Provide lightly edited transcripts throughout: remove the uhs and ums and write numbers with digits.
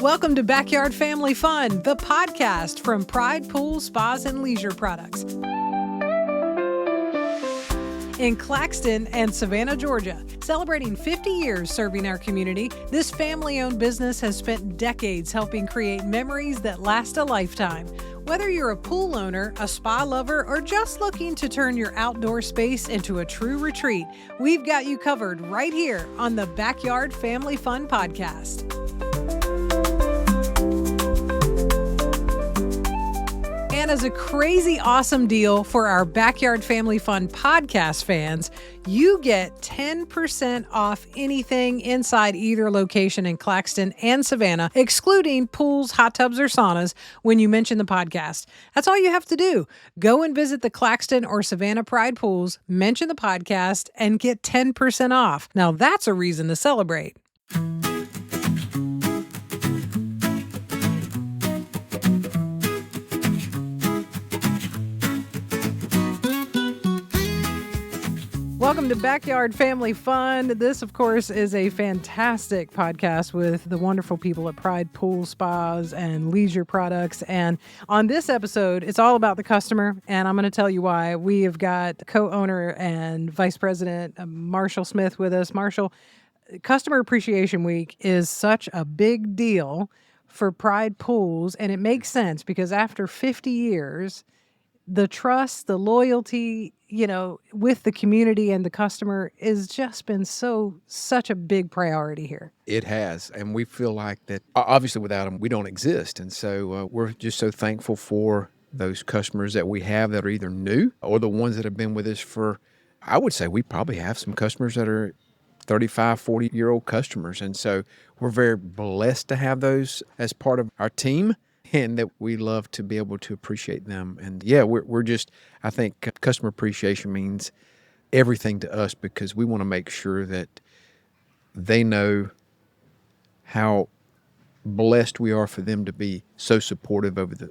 Welcome to Backyard Family Fun, the podcast from Pride Pools, Spas, and Leisure Products. In CLAXTON and Savannah, Georgia, celebrating 50 years serving our community, this family-owned business has spent decades helping create memories that last a lifetime. Whether you're a pool owner, a spa lover, or just looking to turn your outdoor space into a true retreat, we've got you covered right here on the Backyard Family Fun podcast. And as a crazy awesome deal for our Backyard Family Fun podcast fans, you get 10% off anything inside either location in CLAXTON and Savannah, excluding pools, hot tubs, or saunas when you mention the podcast. That's all you have to do. Go and visit the CLAXTON or Savannah Pride pools, mention the podcast, and get 10% off. Now that's a reason to celebrate. Welcome to Backyard Family Fun. This, of course, is a fantastic podcast with the wonderful people at Pride Pool Spas and Leisure Products. And on this episode, it's all about the customer, and I'm going to tell you why. We have got co-owner and vice president Marshall Smith with us. Marshall, Customer Appreciation Week is such a big deal for Pride Pools, and it makes sense because after 50 years, the trust, the loyalty, with the community and the customer has just been such a big priority here. It has. And we feel like that obviously without them, we don't exist. And so we're just so thankful for those customers that we have that are either new or the ones that have been with us for, I would say we probably have some customers that are 35, 40-year-old customers. And so we're very blessed to have those as part of our team. And that we love to be able to appreciate them. And yeah, we're just, I think customer appreciation means everything to us because we want to make sure that they know how blessed we are for them to be so supportive over the,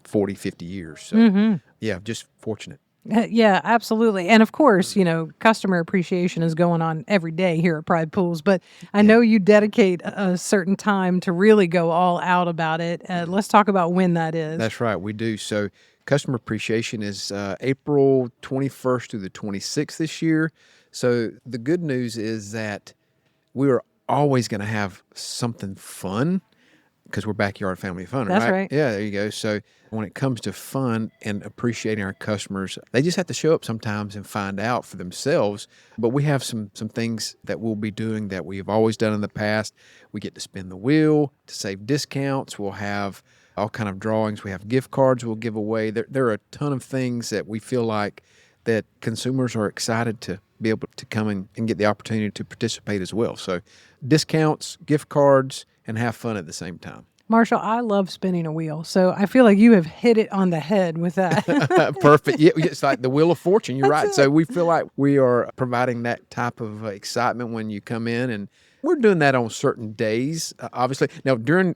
40, 50 years. So yeah, just fortunate. Yeah, absolutely. And of course, customer appreciation is going on every day here at Pride Pools, but I know you dedicate a certain time to really go all out about it. Let's talk about when that is. That's right. We do. So customer appreciation is April 21st through the 26th this year. So the good news is that we are always going to have something fun because we're Backyard Family Fun, right? That's right. Yeah, there you go. So when it comes to fun and appreciating our customers, they just have to show up sometimes and find out for themselves. But we have some things that we'll be doing that we have always done in the past. We get to spin the wheel to save discounts. We'll have all kind of drawings. We have gift cards we'll give away. There are a ton of things that we feel like that consumers are excited to be able to come in and get the opportunity to participate as well. So discounts, gift cards, and have fun at the same time. Marshall, I love spinning a wheel, so I feel like you have hit it on the head with that. Perfect. Yeah, it's like the Wheel of Fortune. You're That's right. it. So we feel like we are providing that type of excitement when you come in, and we're doing that on certain days, obviously. Now, during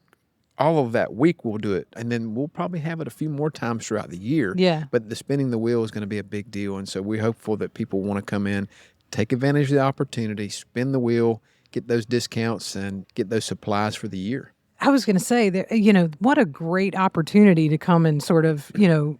all of that week, we'll do it, and then we'll probably have it a few more times throughout the year. Yeah. But the spinning the wheel is going to be a big deal, and so we're hopeful that people want to come in, take advantage of the opportunity, spin the wheel, get those discounts, and get those supplies for the year. I was going to say that, what a great opportunity to come and sort of,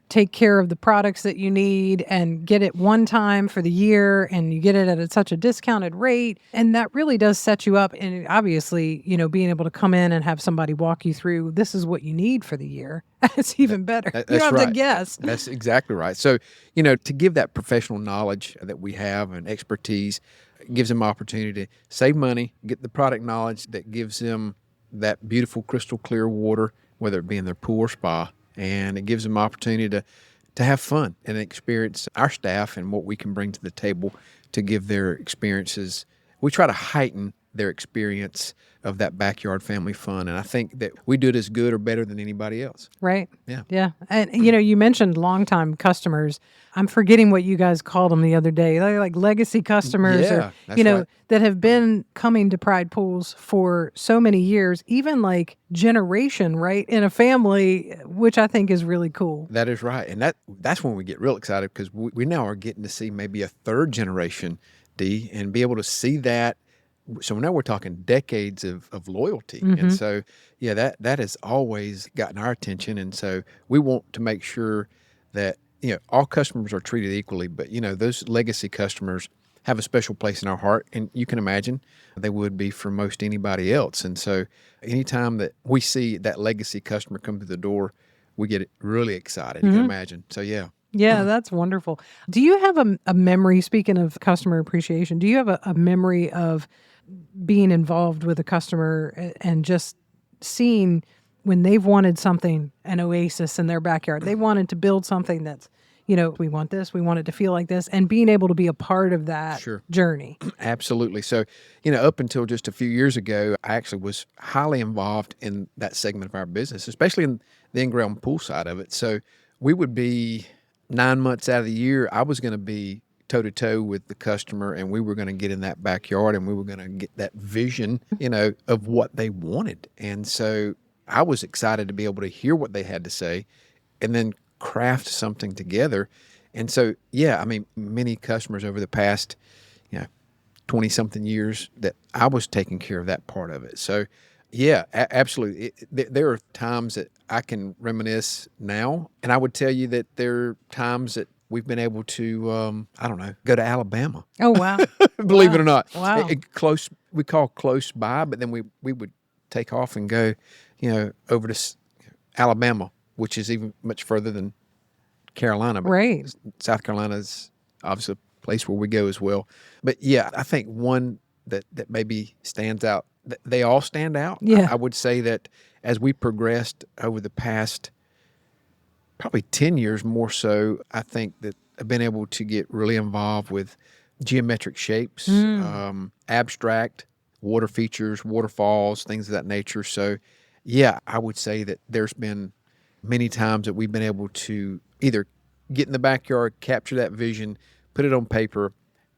take care of the products that you need and get it one time for the year, and you get it at such a discounted rate. And that really does set you up. And obviously, being able to come in and have somebody walk you through, this is what you need for the year. It's even better. You don't have right. to guess. That's exactly right. So, to give that professional knowledge that we have and expertise, it gives them opportunity to save money, get the product knowledge that gives them that beautiful crystal clear water, whether it be in their pool or spa, and it gives them opportunity to have fun and experience our staff and what we can bring to the table to give their experiences. We try to heighten their experience of that backyard family fun. And I think that we do it as good or better than anybody else. Right. Yeah. Yeah. And, you mentioned longtime customers. I'm forgetting what you guys called them the other day. They're like legacy customers Yeah, or, that's right. that have been coming to Pride Pools for so many years, even like generation, right, in a family, which I think is really cool. That is right. And that's when we get real excited because we now are getting to see maybe a third generation, D, and be able to see that So now we're talking decades of loyalty. And so, yeah, that has always gotten our attention. And so we want to make sure that, all customers are treated equally, but, those legacy customers have a special place in our heart. And you can imagine they would be for most anybody else. And so anytime that we see that legacy customer come through the door, we get really excited. You can imagine. So, yeah. Yeah, that's wonderful. Do you have a memory, speaking of customer appreciation, do you have a memory of being involved with a customer and just seeing when they've wanted something, an oasis in their backyard, they wanted to build something that's, we want this, we want it to feel like this, and being able to be a part of that journey? Absolutely. So, up until just a few years ago, I actually was highly involved in that segment of our business, especially in the in-ground pool side of it. So we would be 9 months out of the year, I was going to be toe-to-toe with the customer, and we were going to get in that backyard, and we were going to get that vision, of what they wanted. And so I was excited to be able to hear what they had to say and then craft something together. And so, yeah, I mean, many customers over the past, 20-something years that I was taking care of that part of it. So, yeah, absolutely. There are times that I can reminisce now, and I would tell you that there are times that we've been able to, go to Alabama. Oh, wow. Believe it or not. Wow. Close, we call close by, but then we would take off and go, over to Alabama, which is even much further than Carolina. But right. South Carolina is obviously a place where we go as well. But yeah, I think one that maybe stands out, they all stand out. Yeah. I would say that as we progressed over the past probably 10 years more so, I think that I've been able to get really involved with geometric shapes, abstract water features, waterfalls, things of that nature. So yeah, I would say that there's been many times that we've been able to either get in the backyard, capture that vision, put it on paper,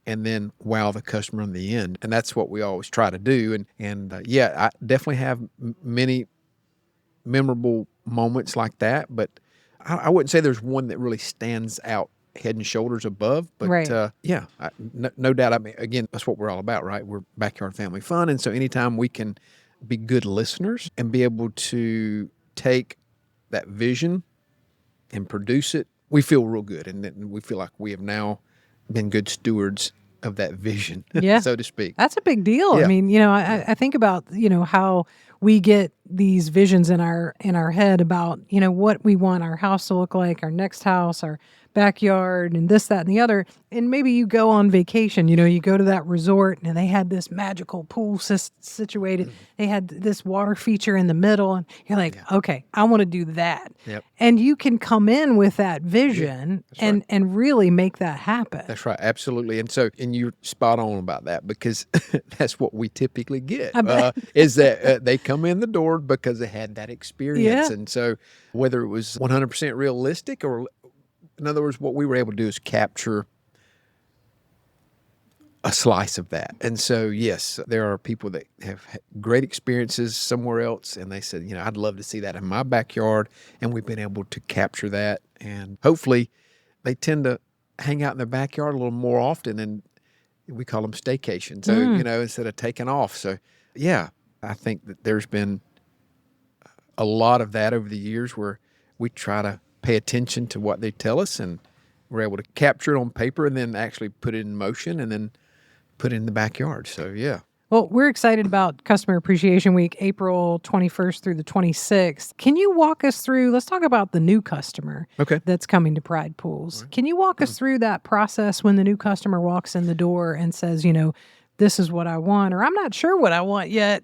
and then wow the customer on the end. And that's what we always try to do. And yeah, I definitely have many memorable moments like that, but I wouldn't say there's one that really stands out head and shoulders above. But right. yeah, no doubt. I mean, again, that's what we're all about, right? We're backyard family fun. And so anytime we can be good listeners and be able to take that vision and produce it, we feel real good. And then we feel like we have now been good stewards of that vision, so to speak. That's a big deal. Yeah. I mean, I think about, how we get these visions in our head about, what we want our house to look like, our next house, our backyard, and this, that, and the other. And maybe you go on vacation, you go to that resort and they had this magical pool situated. They had this water feature in the middle, and you're like, okay, I want to do that. Yep. And you can come in with that vision and really make that happen. That's right. Absolutely. And so, and you're spot on about that, because that's what we typically get, is that they come in the door because they had that experience. Yeah. And so whether it was 100% realistic, or in other words, what we were able to do is capture a slice of that. And so, yes, there are people that have had great experiences somewhere else, and they said, I'd love to see that in my backyard. And we've been able to capture that. And hopefully they tend to hang out in their backyard a little more often, and we call them staycations. So, instead of taking off. So, yeah, I think that there's been a lot of that over the years where we try to pay attention to what they tell us, and we're able to capture it on paper and then actually put it in motion and then put it in the backyard. So, yeah. Well, we're excited about Customer Appreciation Week, April 21st through the 26th. Can you walk us through, let's talk about the new customer that's coming to Pride Pools. Right. Can you walk us through that process when the new customer walks in the door and says, this is what I want, or I'm not sure what I want yet,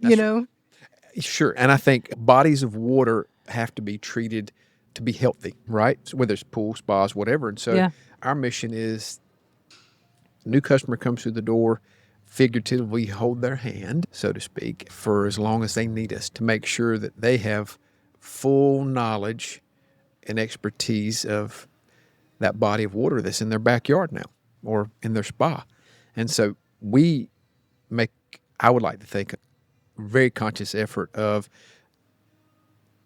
Sure. And I think bodies of water have to be treated to be healthy, right? So whether it's pools, spas, whatever. And so our mission is, new customer comes through the door, figuratively hold their hand, so to speak, for as long as they need us, to make sure that they have full knowledge and expertise of that body of water that's in their backyard now or in their spa. And so we make, I would like to think, a very conscious effort of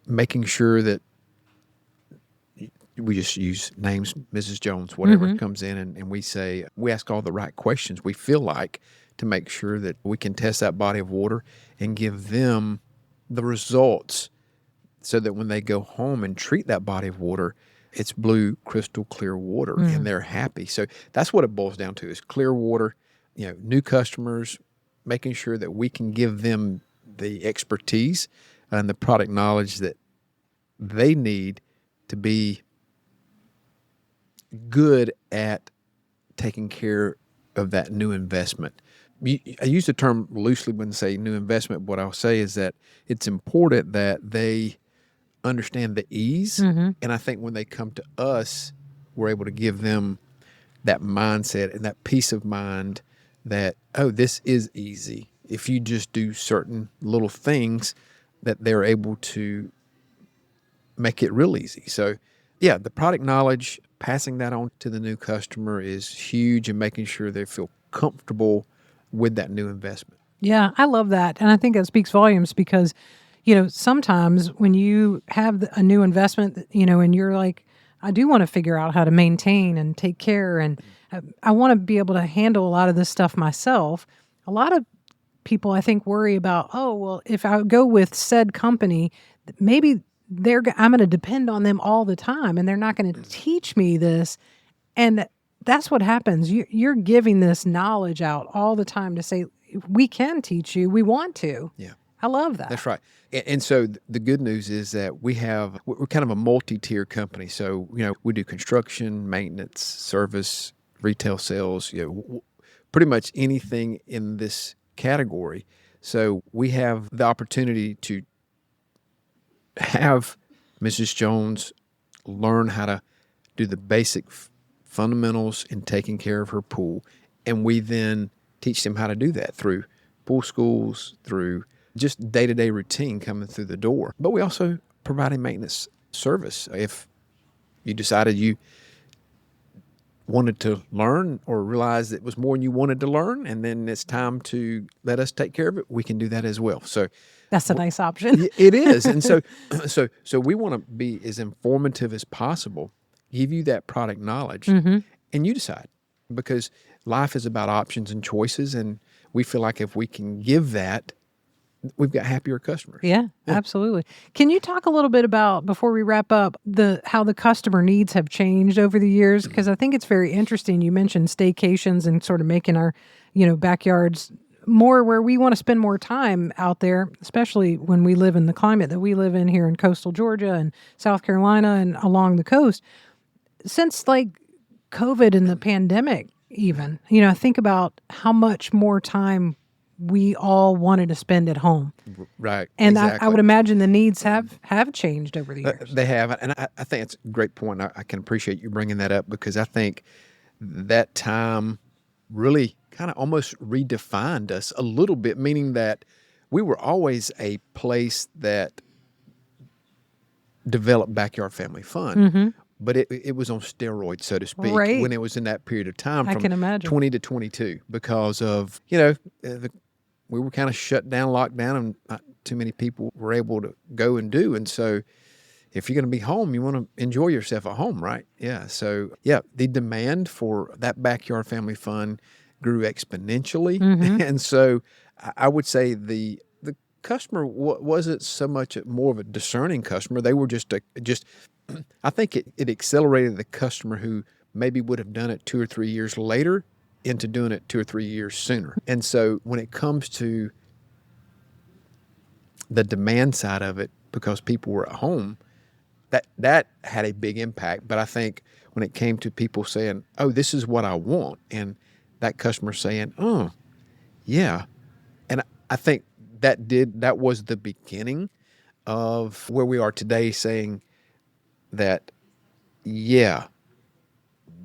making sure that we just use names, Mrs. Jones, whatever comes in, and we ask all the right questions, we feel like, to make sure that we can test that body of water and give them the results so that when they go home and treat that body of water, it's blue, crystal clear water, and they're happy. So that's what it boils down to, is clear water, new customers, making sure that we can give them the expertise and the product knowledge that they need to be good at taking care of that new investment. I use the term loosely when I say new investment. What I'll say is that it's important that they understand the ease. And I think when they come to us, we're able to give them that mindset and that peace of mind that, oh, this is easy. If you just do certain little things, that they're able to make it real easy. So, yeah, the product knowledge, passing that on to the new customer is huge, and making sure they feel comfortable with that new investment. Yeah, I love that. And I think that speaks volumes because, sometimes when you have a new investment, and you're like, I do want to figure out how to maintain and take care, and I want to be able to handle a lot of this stuff myself. A lot of people, I think, worry about, oh, well, if I go with said company, maybe I'm going to depend on them all the time, and they're not going to teach me this. And that's what happens. You're giving this knowledge out all the time to say, we can teach you. We want to. Yeah. I love that. That's right. And so the good news is that we're kind of a multi-tier company. So, we do construction, maintenance, service, retail sales, pretty much anything in this category. So we have the opportunity to have Mrs. Jones learn how to do the basic fundamentals in taking care of her pool. And we then teach them how to do that through pool schools, through just day-to-day routine coming through the door. But we also provide a maintenance service. If you decided you wanted to learn or realized it was more than you wanted to learn, and then it's time to let us take care of it, we can do that as well. So that's a nice option. it is. And so we want to be as informative as possible, give you that product knowledge, and you decide, because life is about options and choices. And we feel like if we can give that, we've got happier customers. Yeah, absolutely. Can you talk a little bit about, before we wrap up, how the customer needs have changed over the years? Because I think it's very interesting. You mentioned staycations and sort of making our, backyards more where we want to spend more time out there, especially when we live in the climate that we live in here in coastal Georgia and South Carolina and along the coast. Since like COVID and the pandemic, even, I think about how much more time we all wanted to spend at home. Right. And exactly. I would imagine the needs have changed over the years. They have. And I think it's a great point. I can appreciate you bringing that up, because I think that time really kind of almost redefined us a little bit, meaning that we were always a place that developed backyard family fun. But it was on steroids, so to speak, Right. when it was in that period of time I from can imagine. 20 to 22, because of, we were kind of shut down, locked down, and not too many people were able to go and do. And so if you're going to be home, you want to enjoy yourself at home, right? Yeah. So, the demand for that backyard family fun grew exponentially. And so I would say the customer wasn't so much more of a discerning customer. They were just I think it accelerated the customer who maybe would have done it 2 or 3 years later into doing it 2 or 3 years sooner. And so when it comes to the demand side of it, because people were at home, that had a big impact. But I think when it came to people saying, oh, this is what I want, and that customer saying, oh, yeah. And I think that was the beginning of where we are today, saying that, yeah,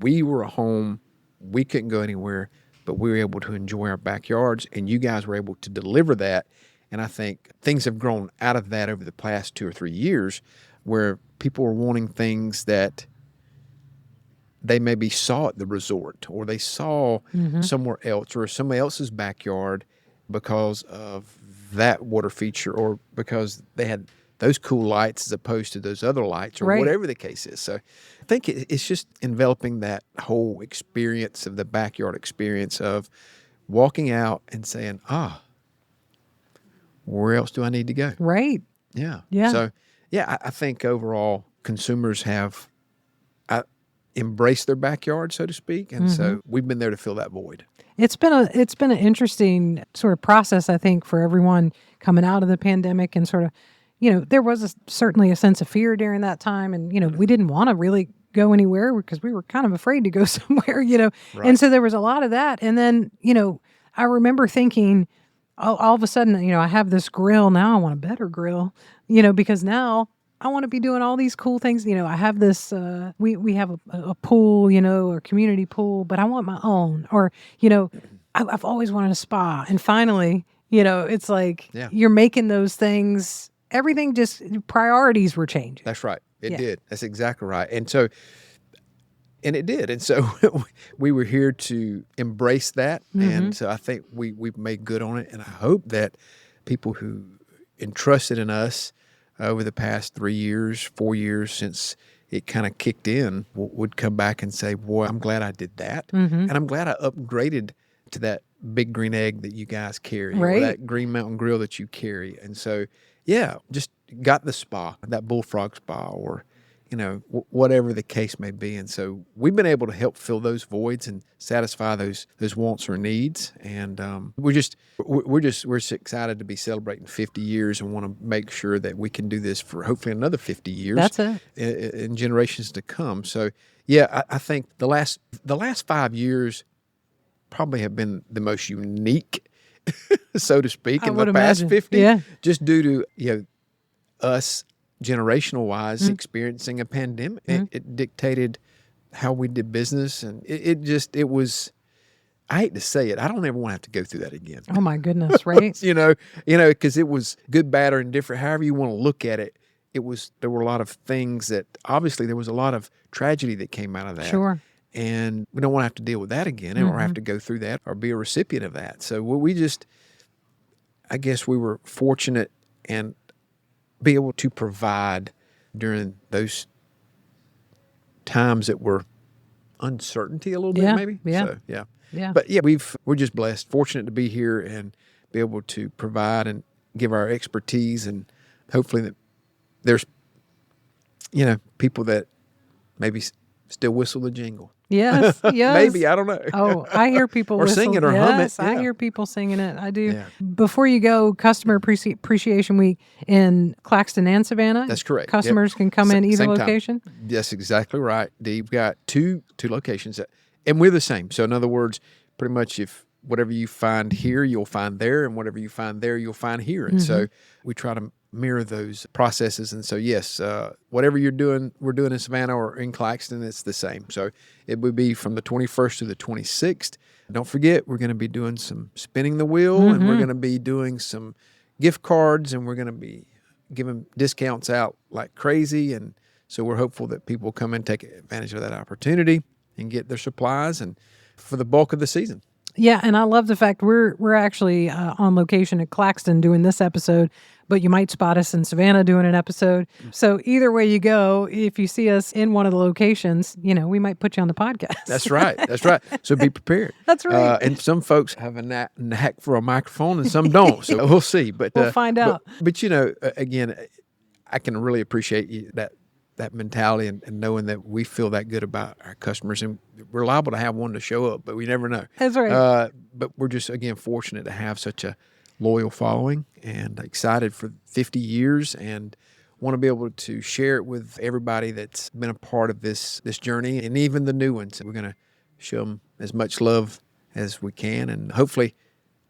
we were home, we couldn't go anywhere, but we were able to enjoy our backyards, and you guys were able to deliver that. And I think things have grown out of that over the past 2 or 3 years, where people are wanting things that they maybe saw at the resort, or they saw somewhere else, or somebody else's backyard, because of that water feature, or because they had those cool lights as opposed to those other lights or Right. whatever the case is. So I think it's just enveloping that whole experience of the backyard experience of walking out and saying, where else do I need to go? Right. Yeah. Yeah. So, yeah, I think overall consumers have embraced their backyard, so to speak. And so we've been there to fill that void. It's been an interesting sort of process, I think, for everyone coming out of the pandemic, and sort of, there was certainly a sense of fear during that time, and we didn't want to really go anywhere because we were kind of afraid to go somewhere, Right. and so there was a lot of that. And then I remember thinking, all of a sudden, I have this grill now. I want a better grill, because now I want to be doing all these cool things. I have this, we have a pool, or community pool, but I want my own. Or, I've always wanted a spa. And finally, it's like you're making those things, everything just, priorities were changing. That's right. It did. That's exactly right. And it did. And so we were here to embrace that. And so I think we've made good on it. And I hope that people who entrusted in us over the past 3 years, 4 years since it kind of kicked in would come back and say, boy, I'm glad I did that. And I'm glad I upgraded to that big green egg that you guys carry, or that Green Mountain Grill that you carry. And so, just got the spa, that Bullfrog Spa, or whatever the case may be. And so we've been able to help fill those voids and satisfy those wants or needs. And we're just excited to be celebrating 50 years and want to make sure that we can do this for hopefully another 50 years. That's it. In generations to come. So I think the last 5 years probably have been the most unique, so to speak, in the past 50, just due to us generational wise experiencing a pandemic. It dictated how we did business, and it was, I hate to say it, I don't ever want to have to go through that again. Oh my goodness, right? Because it was good, bad, or indifferent, however you want to look at it. There were a lot of things that, obviously there was a lot of tragedy that came out of that. Sure. And we don't want to have to deal with that again, or have to go through that or be a recipient of that. So I guess we were fortunate and be able to provide during those times that were uncertainty a little bit, maybe. Yeah. So, Yeah. But we're just blessed, fortunate to be here and be able to provide and give our expertise, and hopefully that there's, people that maybe still whistle the jingle. Yes. Maybe, I don't know. Oh, I hear people or whistle. sing it or hum it. I hear people singing it. I do. Yeah. Before you go, Customer Appreciation Week in Claxton and Savannah. That's correct. Customers can come in either Same location. Time. That's exactly right. We've got two locations, and we're the same. So in other words, pretty much if whatever you find here, you'll find there, and whatever you find there, you'll find here. And so we try to mirror those processes. And so, yes, whatever we're doing in Savannah or in Claxton, it's the same. So it would be from the 21st to the 26th. Don't forget, we're going to be doing some spinning the wheel, and we're going to be doing some gift cards, and we're going to be giving discounts out like crazy. And so we're hopeful that people come and take advantage of that opportunity and get their supplies and for the bulk of the season. Yeah, and I love the fact we're actually on location at Claxton doing this episode, but you might spot us in Savannah doing an episode. So either way you go, if you see us in one of the locations, we might put you on the podcast. That's right. That's right. So be prepared. That's right. And some folks have a knack for a microphone and some don't. So we'll see. But we'll find out. But again, I can really appreciate that mentality and knowing that we feel that good about our customers, and we're liable to have one to show up, but we never know. That's right. But we're just, again, fortunate to have such a loyal following and excited for 50 years and want to be able to share it with everybody that's been a part of this journey, and even the new ones. We're going to show them as much love as we can, and hopefully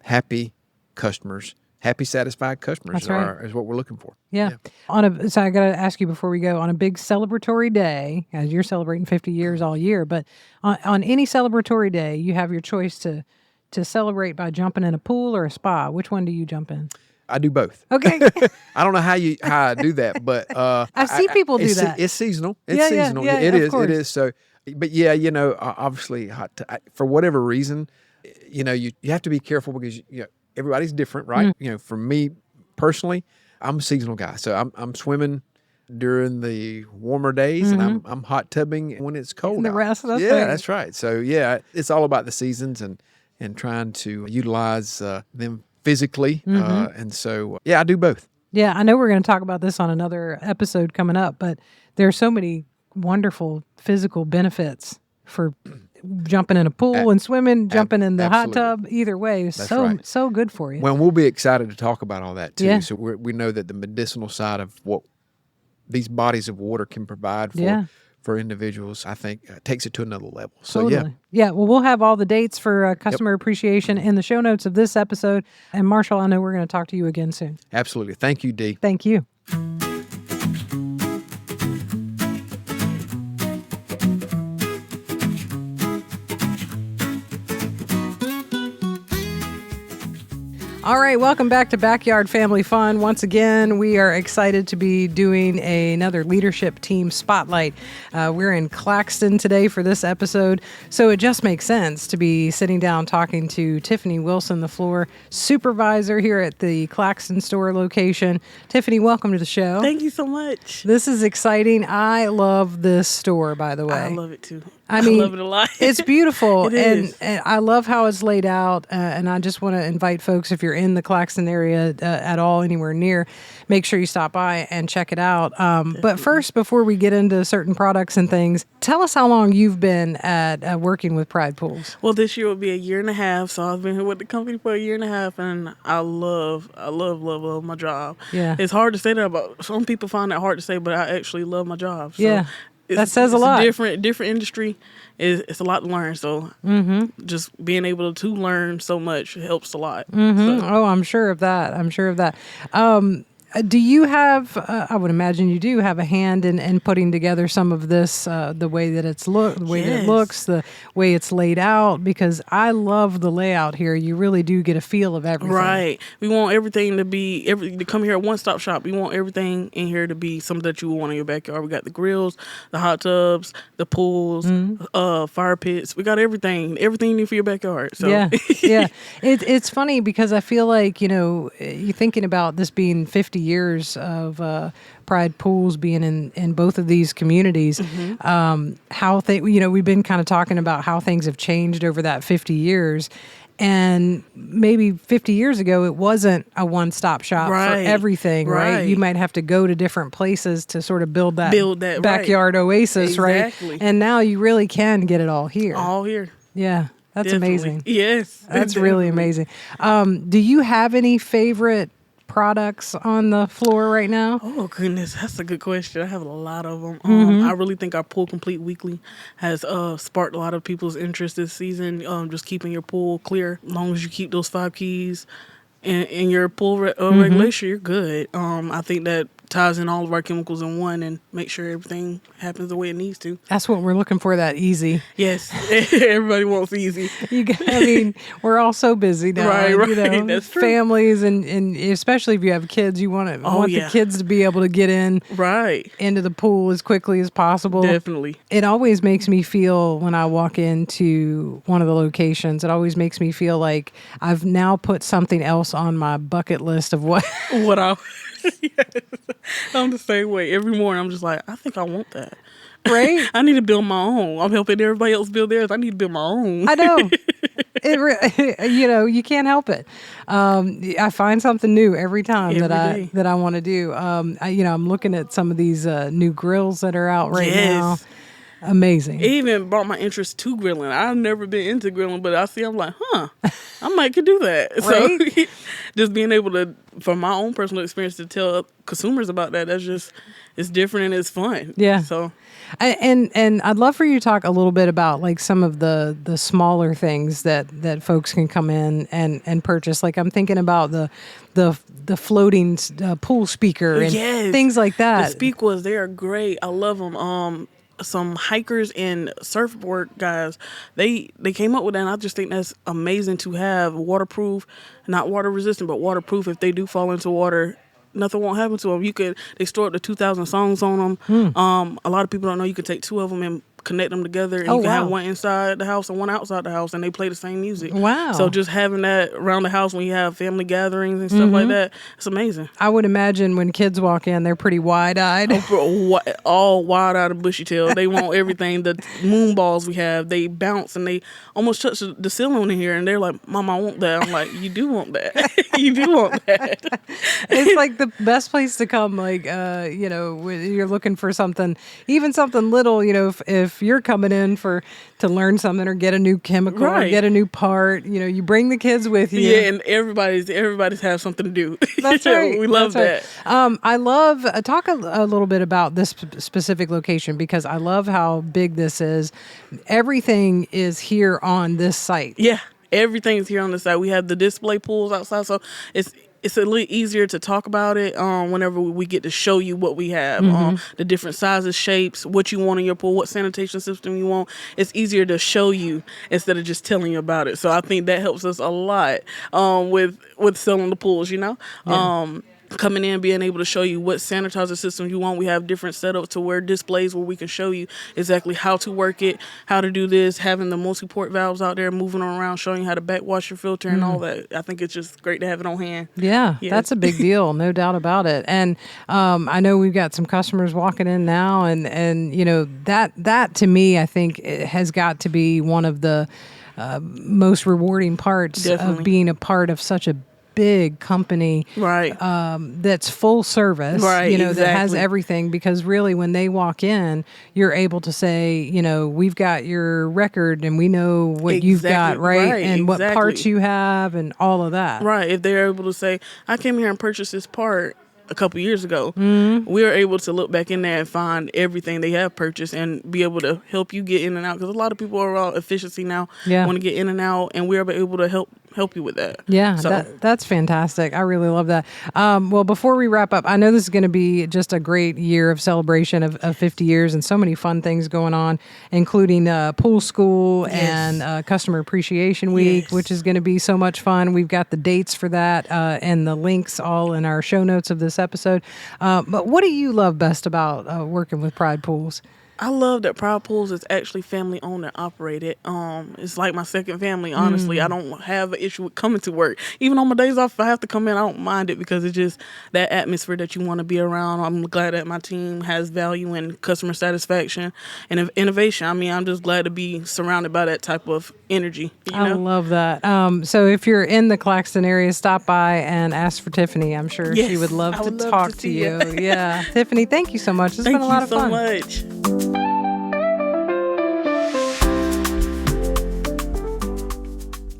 happy customers. Happy, satisfied customers is what we're looking for. Yeah. So I got to ask you before we go, on a big celebratory day, as you're celebrating 50 years all year, but on any celebratory day, you have your choice to celebrate by jumping in a pool or a spa. Which one do you jump in? I do both. Okay. I don't know how I do that, but I see people do that. It's seasonal. It's seasonal. Yeah, it is. course. It is. So, but obviously, for whatever reason, you have to be careful because everybody's different, right? For me personally, I'm a seasonal guy, so I'm swimming during the warmer days, and I'm hot tubbing when it's cold And the out. rest, that's yeah, right. that's right. So yeah, it's all about the seasons and trying to utilize them physically, and so I do both. Yeah, I know we're going to talk about this on another episode coming up, but there are so many wonderful physical benefits for jumping in a pool and swimming, jumping in the hot tub. Either way, so good for you. Well, we'll be excited to talk about all that too. Yeah. So we know that the medicinal side of what these bodies of water can provide for individuals, I think takes it to another level. So Totally. Yeah. Well, we'll have all the dates for customer appreciation in the show notes of this episode. And Marshall, I know we're going to talk to you again soon. Absolutely. Thank you, Dee. Thank you. All right, welcome back to Backyard Family Fun. Once again, we are excited to be doing another leadership team spotlight. We're in Claxton today for this episode, so it just makes sense to be sitting down talking to Tiffany Wilson, the floor supervisor here at the Claxton store location. Tiffany, welcome to the show. Thank you so much. This is exciting. I love this store, by the way. I love it too. I mean, love it a lot. It's beautiful. It is. And I love how it's laid out. And I just want to invite folks, if you're in the Claxton area at all, anywhere near, make sure you stop by and check it out. But first, before we get into certain products and things, tell us how long you've been at working with Pride Pools. Well, this year will be a year and a half. So I've been here with the company for a year and a half, and I love my job. Yeah. It's hard to say that about, some people find that hard to say, but I actually love my job. So Yeah. That says a lot. It's a different industry. It's a lot to learn. So just being able to learn so much helps a lot. So. Oh, I'm sure of that. Do you have, I would imagine you do have a hand in putting together some of this, the way that that it looks, the way it's laid out, because I love the layout here. You really do get a feel of everything. Right. We want everything to come here at one-stop shop. We want everything in here to be something that you would want in your backyard. We got the grills, the hot tubs, the pools, fire pits. We got everything you need for your backyard. So. Yeah. It's funny because I feel like, you're thinking about this being 50 years of Pride Pools being in both of these communities, how we've been kind of talking about how things have changed over that 50 years. And maybe 50 years ago, it wasn't a one-stop shop for everything, right? You might have to go to different places to sort of build that backyard oasis, exactly. right? And now you really can get it all here. All here. Yeah. That's Definitely. amazing. Yes. That's really amazing. Do you have any favorite products on the floor right now? Oh, goodness. That's a good question. I have a lot of them. I really think our Pool Complete Weekly has sparked a lot of people's interest this season. Just keeping your pool clear. As long as you keep those 5 keys in your pool regulation, you're good. I think that ties in all of our chemicals in one and make sure everything happens the way it needs to. That's what we're looking for, that easy. Yes. Everybody wants easy. We're all so busy now. Right. That's true. Families and especially if you have kids, you want the kids to be able to get into the pool as quickly as possible. Definitely. It always makes me feel, when I walk into one of the locations, it always makes me feel like I've now put something else on my bucket list of what Yes. I'm the same way. Every morning I'm just like, I think I want that. Right? I need to build my own. I'm helping everybody else build theirs. I need to build my own. I know. You can't help it. I find something new every time that I want to do. I'm looking at some of these new grills that are out right now. Amazing. It even brought my interest to grilling. I've never been into grilling, but I'm like, I might could do that. Right? So just being able to, from my own personal experience, to tell consumers about that, it's different and it's fun. Yeah. So. And I'd love for you to talk a little bit about like some of the smaller things that folks can come in and purchase. Like I'm thinking about the floating pool speaker and things like that. The speakers, they are great. I love them. Some hikers and surfboard guys, they came up with that, and I just think that's amazing to have waterproof, not water resistant, but waterproof. If they do fall into water, nothing won't happen to them. They store up to 2,000 songs on them. A lot of people don't know you can take 2 of them and connect them together, and Oh, you can wow. have one inside the house and one outside the house, and they play the same music. Wow. So just having that around the house when you have family gatherings and stuff like that, it's amazing. I would imagine when kids walk in, they're pretty wide-eyed. All wide out of bushy tail. They want everything. The moon balls we have, they bounce and they almost touch the ceiling in here, and they're like, "Mom, I want that." I'm like, "You do want that. You do want that." It's like the best place to come, like, when you're looking for something, even something little, if you're coming in to learn something or get a new chemical or Right. get a new part, you bring the kids with you. Yeah, and everybody's have something to do. That's right. We love That's that. right. I love, talk a little bit about this specific location, because I love how big this is. Everything is here on this site. Yeah, everything's here on the side. We have the display pools outside, so it's a little easier to talk about it whenever we get to show you what we have, the different sizes, shapes, what you want in your pool, what sanitation system you want. It's easier to show you instead of just telling you about it. So I think that helps us a lot with selling the pools, Yeah. Coming in, being able to show you what sanitizer system you want. We have different setups to where displays where we can show you exactly how to work it, how to do this, having the multi-port valves out there, moving them around, showing you how to backwash your filter and all that. I think it's just great to have it on hand. Yeah, Yes. that's a big deal, no doubt about it. And I know we've got some customers walking in now, and that to me, I think it has got to be one of the most rewarding parts Definitely. of being a part of such a big company, Right. that's full service, Right, that has exactly. everything, because really when they walk in, you're able to say, we've got your record and we know what you've got, Exactly, right? right, And what parts exactly. you have and all of that. Right. If they're able to say, I came here and purchased this part a couple years ago, we are able to look back in there and find everything they have purchased and be able to help you get in and out. Because a lot of people are all efficiency now, Yeah. want to get in and out, and we're able to help you with that. Yeah, So that's fantastic. I really love that. Well, before we wrap up, I know this is going to be just a great year of celebration of 50 years and so many fun things going on, including pool school and customer appreciation week, Yes. which is going to be so much fun. We've got the dates for that and the links all in our show notes of this episode. But what do you love best about working with Pride Pools? I love that Proud Pools is actually family owned and operated. It's like my second family, honestly. I don't have an issue with coming to work. Even on my days off, if I have to come in, I don't mind it, because it's just that atmosphere that you want to be around. I'm glad that my team has value in customer satisfaction and innovation. I mean, I'm just glad to be surrounded by that type of energy. I love that. So if you're in the Claxton area, stop by and ask for Tiffany. I'm sure she Yes, would love I to would love talk to to see you. you. Yeah. Tiffany, thank you so much. It's Thank been a lot you of so fun. much.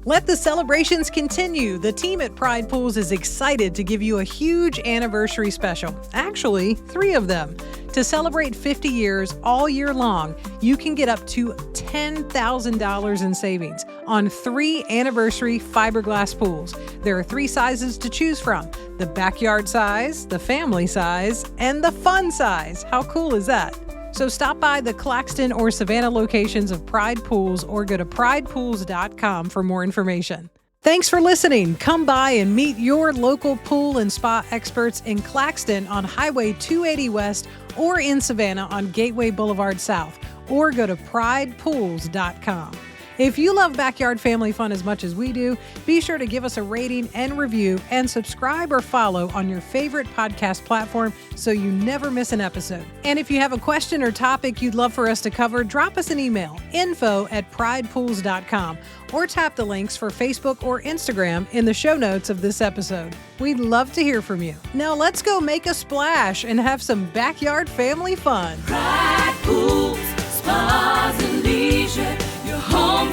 Let the celebrations continue. The team at Pride Pools is excited to give you a huge anniversary special. Actually, 3 of them. To celebrate 50 years all year long, you can get up to $10,000 in savings on 3 anniversary fiberglass pools. There are 3 sizes to choose from: the backyard size, the family size, and the fun size. How cool is that? So stop by the Claxton or Savannah locations of Pride Pools or go to pridepools.com for more information. Thanks for listening. Come by and meet your local pool and spa experts in Claxton on Highway 280 West or in Savannah on Gateway Boulevard South, or go to pridepools.com. If you love backyard family fun as much as we do, be sure to give us a rating and review and subscribe or follow on your favorite podcast platform so you never miss an episode. And if you have a question or topic you'd love for us to cover, drop us an email, info@pridepools.com, or tap the links for Facebook or Instagram in the show notes of this episode. We'd love to hear from you. Now let's go make a splash and have some backyard family fun. Pride Pools, Spas and Leisure, your home